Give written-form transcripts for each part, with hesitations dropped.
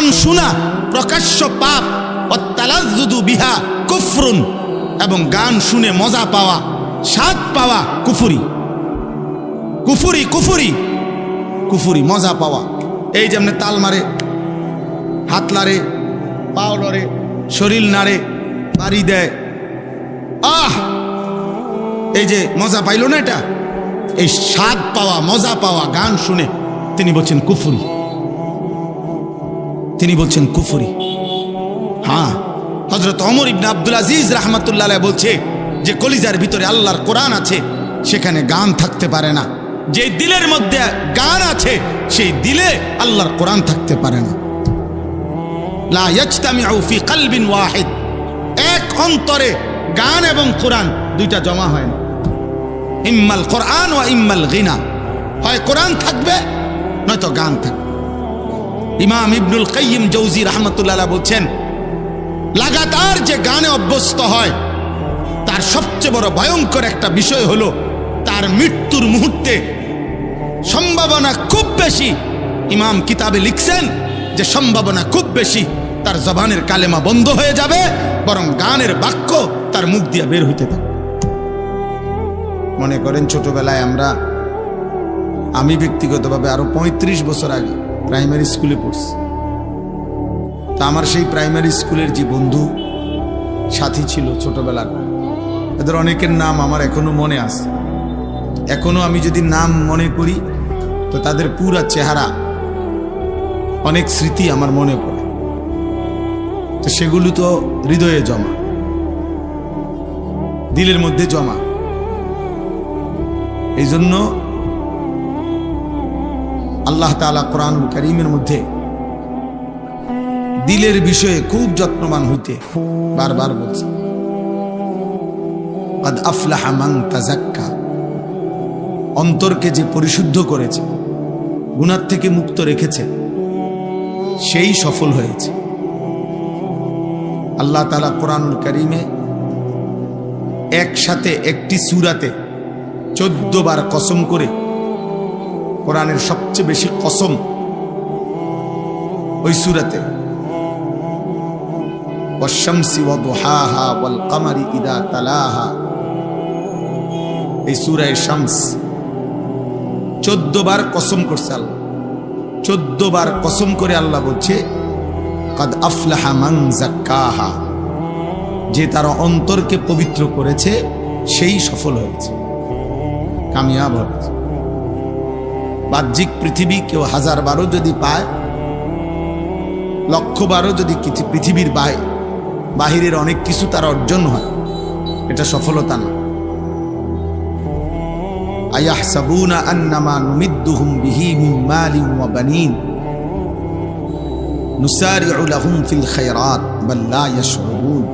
গান শোনা প্রকাশ্য পাপ, ওয়াত্তালাজ্জুদু বিহা কুফরুন, এবং গান শুনে মজা পাওয়া, স্বাদ পাওয়া কুফরি। কুফরি কুফরি কুফরি, মজা পাওয়া। এই যেমন তাল মারে, হাত লাড়ে, পাও লড়ে, শরীর নাড়ে, বাড়ি দেয়, এই যে মজা পাইল না, এটা এই স্বাদ পাওয়া, মজা পাওয়া গান শুনে তিনি বলছেন কুফরি, তিনি বলছেন কুফরি। হ্যাঁ, হযরত ওমর ইবনে আব্দুল আজিজ রাহমাতুল্লাহ আলাইহি বলছে যে কলিজার ভিতরে আল্লাহর কোরআন আছে, সেখানে গান থাকতে পারে না। যে দিলের মধ্যে গান আছে সেই দিলে আল্লাহর কোরআন থাকতে পারে না। লা ইয়াজতামিউ ফি কলবিন ওয়াহিদ, এক অন্তরে গান এবং কোরআন দুইটা জমা হয় না। ইম্মাল কোরআন ওয়া ইম্মাল গিনা, হয় কোরআন থাকবে নয়তো গান থাকবে। ইমাম ইবনুল কাইয়িম জৌজি রাহমাতুল্লাহ আলাইহি বলছেন, লাগাতার যে গানে অভ্যস্ত হয় তার সবচেয়ে বড় ভয়ঙ্কর একটা বিষয় হলো তার মৃত্যুর মুহূর্তে সম্ভাবনা খুব বেশি। ইমাম কিতাবে লিখছেন যে সম্ভাবনা খুব বেশি তার জবানের কালেমা বন্ধ হয়ে যাবে, বরং গানের বাক্য তার মুখ দিয়ে বের হইতে থাকে। মনে করেন ছোটবেলায় আমি ব্যক্তিগতভাবে আরো 35 বছর আগে প্রাইমারি স্কুলে পড়ছি। তা আমার সেই প্রাইমারি স্কুলের যে বন্ধু সাথী ছিল ছোটবেলার, এদের অনেকের নাম আমার এখনো মনে আছে। এখনো আমি যদি নাম মনে করি তো তাদের পুরা চেহারা, অনেক স্মৃতি আমার মনে পড়ে। তো সেগুলো তো হৃদয়ে জমা, দিলের মধ্যে জমা। এই জন্য আল্লাহ তাআলা কোরআনুল কারীমের মধ্যে দিলের বিষয়ে খুব যত্নবান হইতে বারবার বলছে, قد أفلح من تزكى, অন্তরকে যে পরিশুদ্ধ করেছে, গুনাহ থেকে মুক্ত রেখেছে, সেই সফল হয়েছে। আল্লাহ তাআলা কোরআনুল কারীমে একসাথে একটি সূরাতে 14 বার কসম করে, কোরআনের সবচেয়ে বেশি কসম ওই সূরাতে, ওয়াশ-শামসি ওয়াদুহাহা ওয়াল কমারি ইযা তালাহা, এই সূরা শামস 14 বার কসম করছে আল্লাহ। 14 বার কসম করে আল্লাহ বলছে কাদ আফলাহা মান যাক্কাহা, যে তার অন্তরকে পবিত্র করেছে সেই সফল হয়েছে, কামিয়াব হয়েছে। বাহ্যিক পৃথিবী কেউ 1000 বারও যদি পায়, 1,00,000 বারও যদি পৃথিবীর বাহিরের অনেক কিছু তার অর্জন হয়, এটা সফলতা না। আয়াহসাবুনা আন্নামা নুমিদ্দুহুম বিহি মিন মালিন ওয়া বানিন নুসারিউ লাহুম ফিল খায়রাত বাল লা ইয়াশউরুন।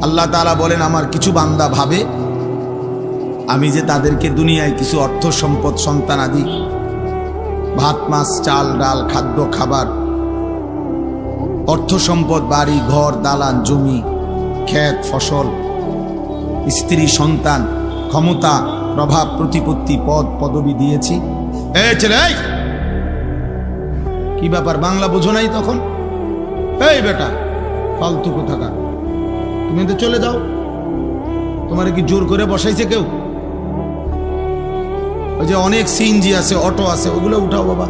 আল্লাহ তাআলা বলেন, আমার কিছু বান্দা ভাবে আমি যে তাদেরকে দুনিয়ায় কিছু অর্থ সম্পদ, সন্তান আদি, ভাত মাছ চাল ডাল খাদ্য খাবার, অর্থ সম্পদ, বাড়ি ঘর দালান জমি, ক্ষেত ফসল, স্ত্রী সন্তান, ক্ষমতা প্রভাব প্রতিপত্তি, পদ পদবি দিয়েছি। এই ছেলে, কি ব্যাপার, বাংলা বোঝো নাই তখন? এই বেটা ফালতু কোথাকার, তুমি তো চলে যাও। তোমার কি জোর করে বসাইছে কেউ? ওই যে অনেক সিএনজি আছে, অটো আছে, ওগুলো উঠাও বাবা।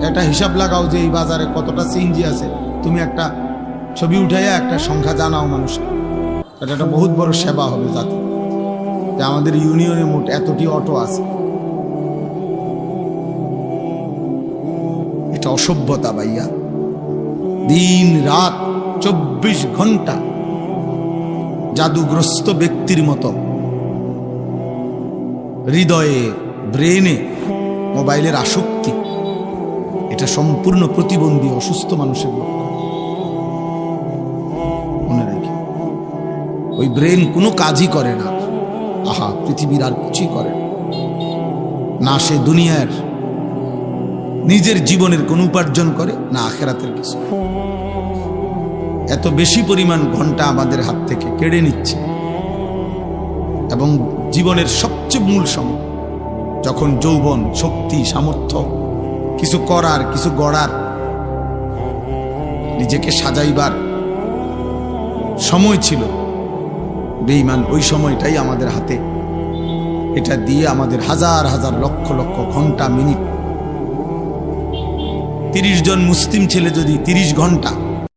একটা হিসাব লাগাও যে এই বাজারে কতটা সিএনজি আছে, তুমি একটা ছবি উঠাইয়া একটা সংখ্যা জানাও মানুষকে। এটা একটা বহুত বড় সেবা হবে জাতি, যে আমাদের ইউনিয়নে মোট এতটি অটো আছে। এটা অসভ্যতা ভাইয়া। দিন রাত 24 ঘন্টা জাদুগ্রস্ত ব্যক্তির মতো হৃদয়ে, ব্রেনে মোবাইলের আসক্তি, এটা সম্পূর্ণ প্রতিবন্ধী অসুস্থ মানুষের লক্ষণ। মনে রাখি, ওই ব্রেন কোনো কাজই করে না। আহা, পৃথিবীর আর কিছুই করে না। সে দুনিয়ার নিজের জীবনের কোন উপার্জন করে না, আখিরাতের কিছু। এত বেশি পরিমাণ ঘন্টা আমাদের হাত থেকে কেড়ে নিচ্ছে। এবং জীবনের সবচেয়ে মূল সময়, যখন যৌবন, শক্তি, সামর্থ্য, কিছু করার, কিছু গড়ার, নিজেকে সাজাইবার সময় ছিল। বেঈমান, ওই সময়টাই আমাদের হাতে। এটা দিয়ে আমাদের হাজার হাজার লক্ষ লক্ষ ঘন্টা, মিনিট, 30 জন মুসলিম ছেলে যদি 30 ঘন্টা